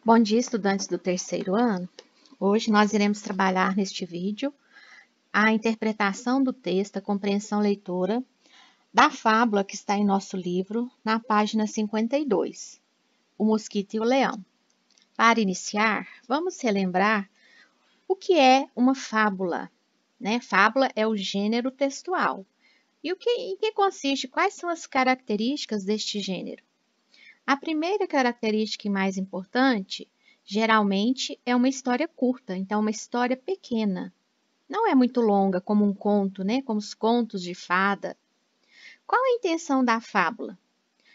Bom dia, estudantes do terceiro ano. Hoje nós iremos trabalhar neste vídeo a interpretação do texto, a compreensão leitora da fábula que está em nosso livro, na página 52, O Mosquito e o Leão. Para iniciar, vamos relembrar o que é uma fábula, né? Fábula é o gênero textual. E em que consiste, quais são as características deste gênero? A primeira característica e mais importante, geralmente, é uma história curta, então uma história pequena. Não é muito longa, como um conto, né? Como os contos de fada. Qual a intenção da fábula?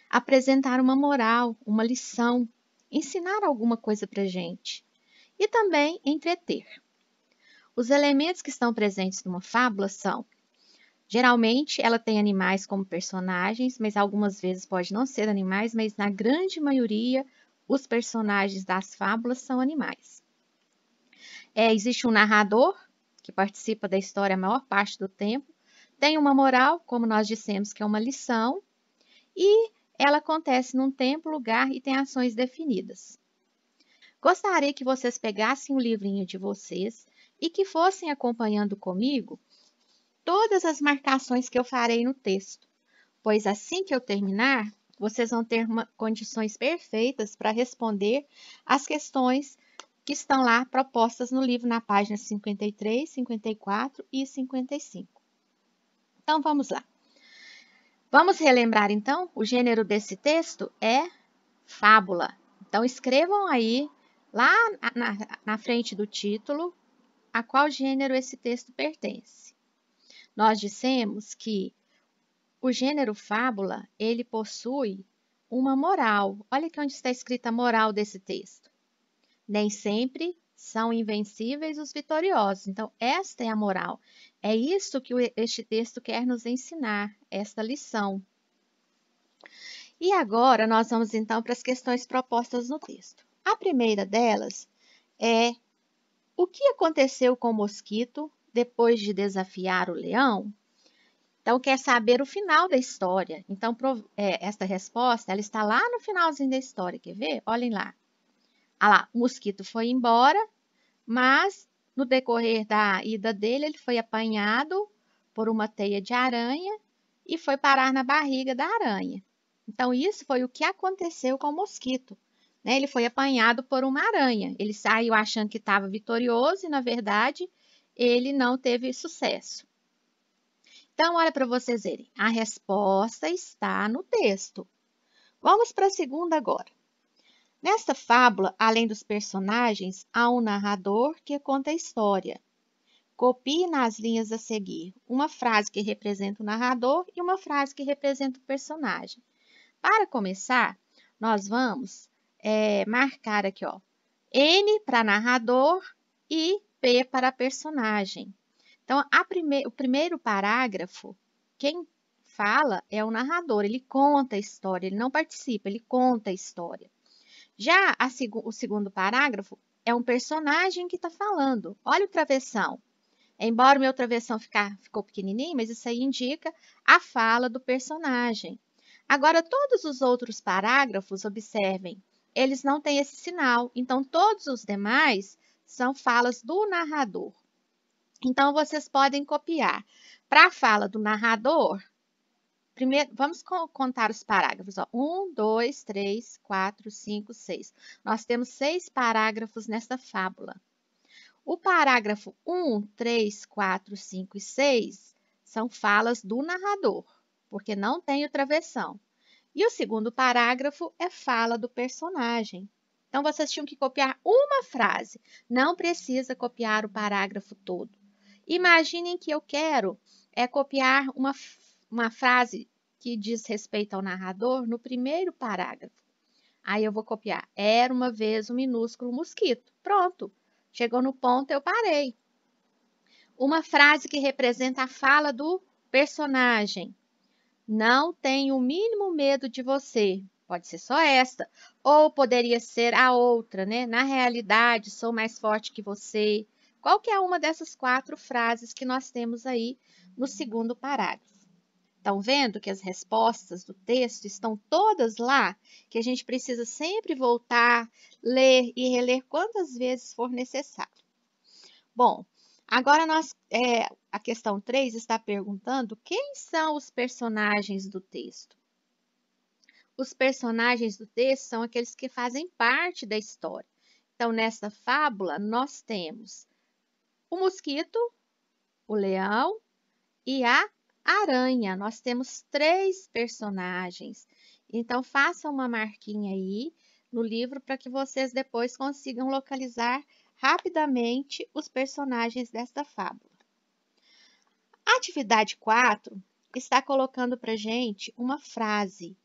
Apresentar uma moral, uma lição, ensinar alguma coisa para gente. E também entreter. Os elementos que estão presentes numa fábula são: geralmente, ela tem animais como personagens, mas algumas vezes pode não ser animais, mas na grande maioria, os personagens das fábulas são animais. Existe um narrador, que participa da história a maior parte do tempo, tem uma moral, como nós dissemos, que é uma lição, e ela acontece num tempo, lugar e tem ações definidas. Gostaria que vocês pegassem o livrinho de vocês e que fossem acompanhando comigo todas as marcações que eu farei no texto, pois assim que eu terminar, vocês vão ter condições perfeitas para responder as questões que estão lá propostas no livro na página 53, 54 e 55. Então, vamos lá. Vamos relembrar, então, o gênero desse texto é fábula. Então, escrevam aí, lá na frente do título, a qual gênero esse texto pertence. Nós dissemos que o gênero fábula, ele possui uma moral. Olha aqui onde está escrita a moral desse texto. Nem sempre são invencíveis os vitoriosos. Então, esta é a moral. É isso que este texto quer nos ensinar, esta lição. E agora, nós vamos então para as questões propostas no texto. A primeira delas é: o que aconteceu com o mosquito depois de desafiar o leão? Então, quer saber o final da história. Então, esta resposta, ela está lá no finalzinho da história. Quer ver? Olhem lá. Ah lá, o mosquito foi embora, mas no decorrer da ida dele, ele foi apanhado por uma teia de aranha e foi parar na barriga da aranha. Então, isso foi o que aconteceu com o mosquito, né? Ele foi apanhado por uma aranha. Ele saiu achando que estava vitorioso e, na verdade, ele não teve sucesso. Então, olha para vocês verem, a resposta está no texto. Vamos para a segunda agora. Nesta fábula, além dos personagens, há um narrador que conta a história. Copie nas linhas a seguir uma frase que representa o narrador e uma frase que representa o personagem. Para começar, nós vamos marcar aqui, ó, N para narrador e P para personagem. Então, o primeiro parágrafo, quem fala é o narrador, ele conta a história, ele não participa, ele conta a história. Já o segundo parágrafo é um personagem que está falando. Olha o travessão. Embora o meu travessão ficou pequenininho, mas isso aí indica a fala do personagem. Agora, todos os outros parágrafos, observem, eles não têm esse sinal. Então, todos os demais são falas do narrador. Então, vocês podem copiar. Para a fala do narrador, primeiro, vamos contar os parágrafos. Ó. 1, 2, 3, 4, 5, 6. Nós temos 6 parágrafos nesta fábula. O parágrafo 1, 3, 4, 5 e 6 são falas do narrador, porque não tem o travessão. E o segundo parágrafo é fala do personagem. Então, vocês tinham que copiar uma frase. Não precisa copiar o parágrafo todo. Imaginem que eu quero copiar uma frase que diz respeito ao narrador no primeiro parágrafo. Aí eu vou copiar. Era uma vez um minúsculo mosquito. Pronto. Chegou no ponto, eu parei. Uma frase que representa a fala do personagem. Não tenho o mínimo medo de você. Pode ser só esta. Ou poderia ser a outra, né? Na realidade, sou mais forte que você. Qualquer uma dessas 4 frases que nós temos aí no segundo parágrafo. Estão vendo que as respostas do texto estão todas lá, que a gente precisa sempre voltar, ler e reler quantas vezes for necessário. Bom, agora a questão 3 está perguntando quem são os personagens do texto. Os personagens do texto são aqueles que fazem parte da história. Então, nessa fábula, nós temos o mosquito, o leão e a aranha. Nós temos 3 personagens. Então, façam uma marquinha aí no livro para que vocês depois consigam localizar rapidamente os personagens desta fábula. A atividade 4 está colocando para a gente uma frase.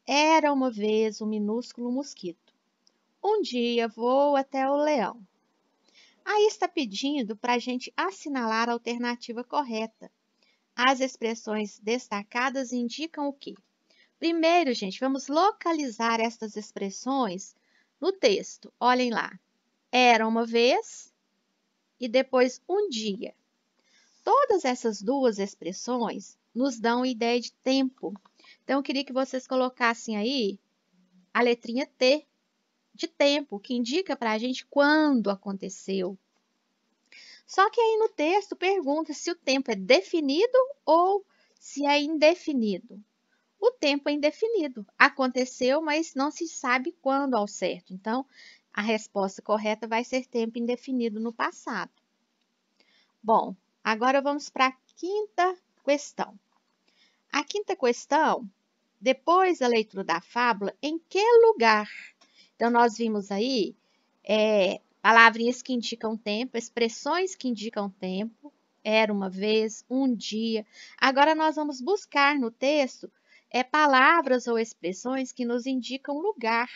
Era uma vez um minúsculo mosquito. Um dia voou até o leão. Aí está pedindo para a gente assinalar a alternativa correta. As expressões destacadas indicam o quê? Primeiro, gente, vamos localizar estas expressões no texto. Olhem lá. Era uma vez e depois um dia. Todas essas duas expressões nos dão ideia de tempo. Então, eu queria que vocês colocassem aí a letrinha T de tempo, que indica para a gente quando aconteceu. Só que aí no texto pergunta se o tempo é definido ou se é indefinido. O tempo é indefinido. Aconteceu, mas não se sabe quando ao certo. Então, a resposta correta vai ser tempo indefinido no passado. Bom, agora vamos para a quinta questão. A quinta questão, depois da leitura da fábula, em que lugar? Então, nós vimos aí palavrinhas que indicam tempo, expressões que indicam tempo. Era uma vez, um dia. Agora, nós vamos buscar no texto palavras ou expressões que nos indicam lugar.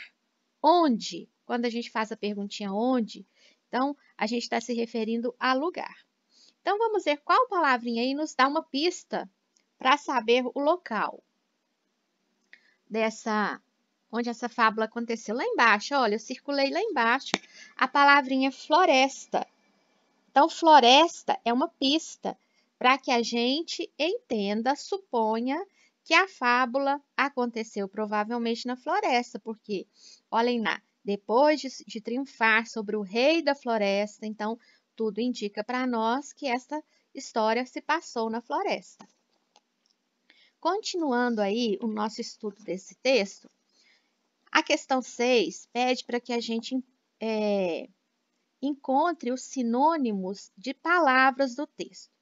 Onde? Quando a gente faz a perguntinha onde, então, a gente está se referindo a lugar. Então, vamos ver qual palavrinha aí nos dá uma pista para saber o local onde essa fábula aconteceu. Lá embaixo, olha, eu circulei lá embaixo a palavrinha floresta. Então, floresta é uma pista para que a gente entenda, suponha que a fábula aconteceu provavelmente na floresta, porque, olhem lá, depois de triunfar sobre o rei da floresta, então, tudo indica para nós que esta história se passou na floresta. Continuando aí o nosso estudo desse texto, a questão 6 pede para que a gente encontre os sinônimos de palavras do texto.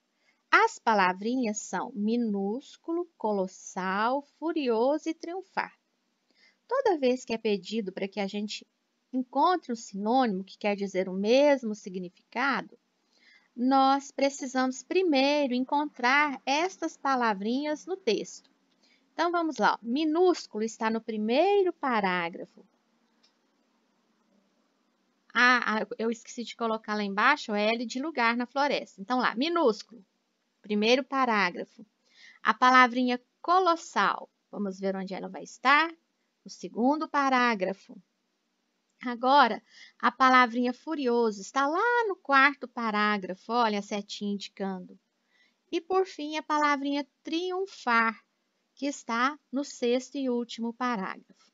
As palavrinhas são minúsculo, colossal, furioso e triunfar. Toda vez que é pedido para que a gente encontre um sinônimo que quer dizer o mesmo significado, nós precisamos primeiro encontrar estas palavrinhas no texto. Então, vamos lá. Minúsculo está no primeiro parágrafo. Eu esqueci de colocar lá embaixo L de lugar na floresta. Então, lá, minúsculo, primeiro parágrafo. A palavrinha colossal, vamos ver onde ela vai estar? No segundo parágrafo. Agora, a palavrinha furioso está lá no quarto parágrafo, olha a setinha indicando. E, por fim, a palavrinha triunfar, que está no sexto e último parágrafo.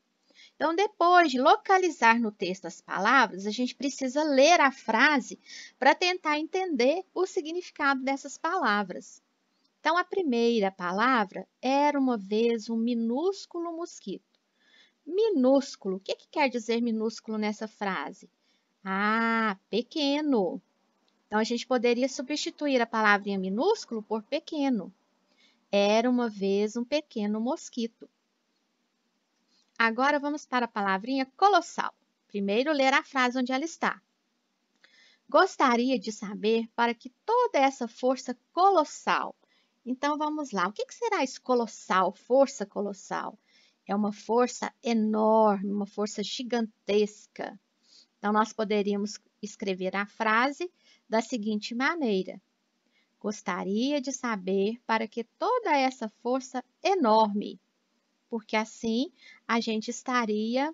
Então, depois de localizar no texto as palavras, a gente precisa ler a frase para tentar entender o significado dessas palavras. Então, a primeira palavra era uma vez um minúsculo mosquito. Minúsculo, o que quer dizer minúsculo nessa frase? Ah, pequeno. Então, a gente poderia substituir a palavrinha minúsculo por pequeno. Era uma vez um pequeno mosquito. Agora vamos para a palavrinha colossal. Primeiro, ler a frase onde ela está. Gostaria de saber para que toda essa força colossal. Então, vamos lá. O que será esse colossal, força colossal? É uma força enorme, uma força gigantesca. Então, nós poderíamos escrever a frase da seguinte maneira. Gostaria de saber para que toda essa força enorme, porque assim a gente estaria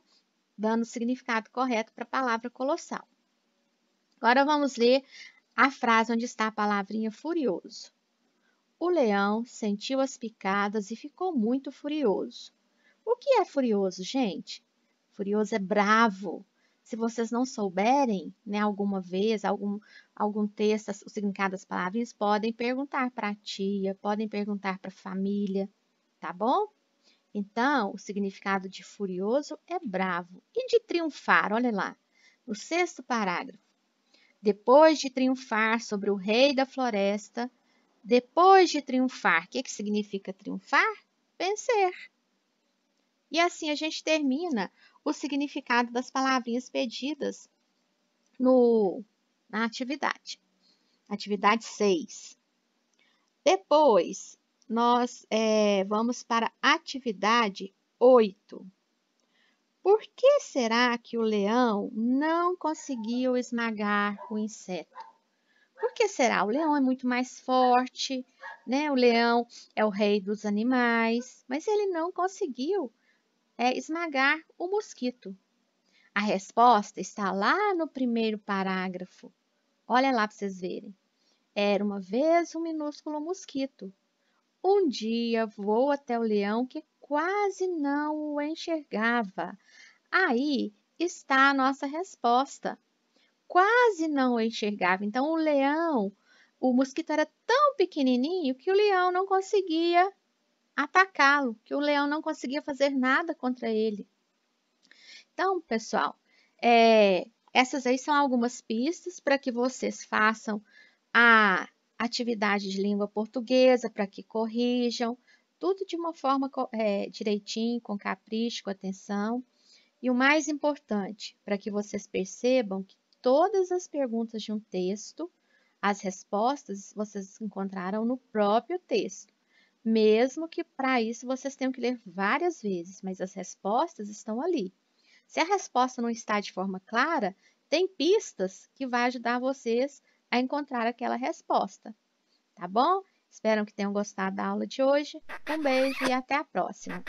dando o significado correto para a palavra colossal. Agora vamos ler a frase onde está a palavrinha furioso. o leão sentiu as picadas e ficou muito furioso. O que é furioso, gente? Furioso é bravo. Se vocês não souberem, né, alguma vez, algum texto, o significado das palavrinhas, podem perguntar para a tia, podem perguntar para a família, tá bom? Então, o significado de furioso é bravo. E de triunfar, olha lá, no sexto parágrafo. Depois de triunfar sobre o rei da floresta, depois de triunfar, o que significa triunfar? Vencer. E assim a gente termina o significado das palavrinhas pedidas na atividade. Atividade 6. Depois, nós vamos para a atividade 8. Por que será que o leão não conseguiu esmagar o inseto? Por que será? O leão é muito mais forte, né? O leão é o rei dos animais, mas ele não conseguiu esmagar o mosquito. A resposta está lá no primeiro parágrafo. Olha lá para vocês verem. Era uma vez um minúsculo mosquito. Um dia voou até o leão que quase não o enxergava. Aí está a nossa resposta. Quase não o enxergava. Então, o mosquito era tão pequenininho que o leão não conseguia atacá-lo, que o leão não conseguia fazer nada contra ele. Então, pessoal, essas aí são algumas pistas para que vocês façam a atividade de língua portuguesa, para que corrijam, tudo de uma forma direitinho, com capricho, com atenção. E o mais importante, para que vocês percebam que todas as perguntas de um texto, as respostas vocês encontraram no próprio texto. Mesmo que para isso vocês tenham que ler várias vezes, mas as respostas estão ali. Se a resposta não está de forma clara, tem pistas que vai ajudar vocês a encontrar aquela resposta, tá bom? Espero que tenham gostado da aula de hoje. Um beijo e até a próxima!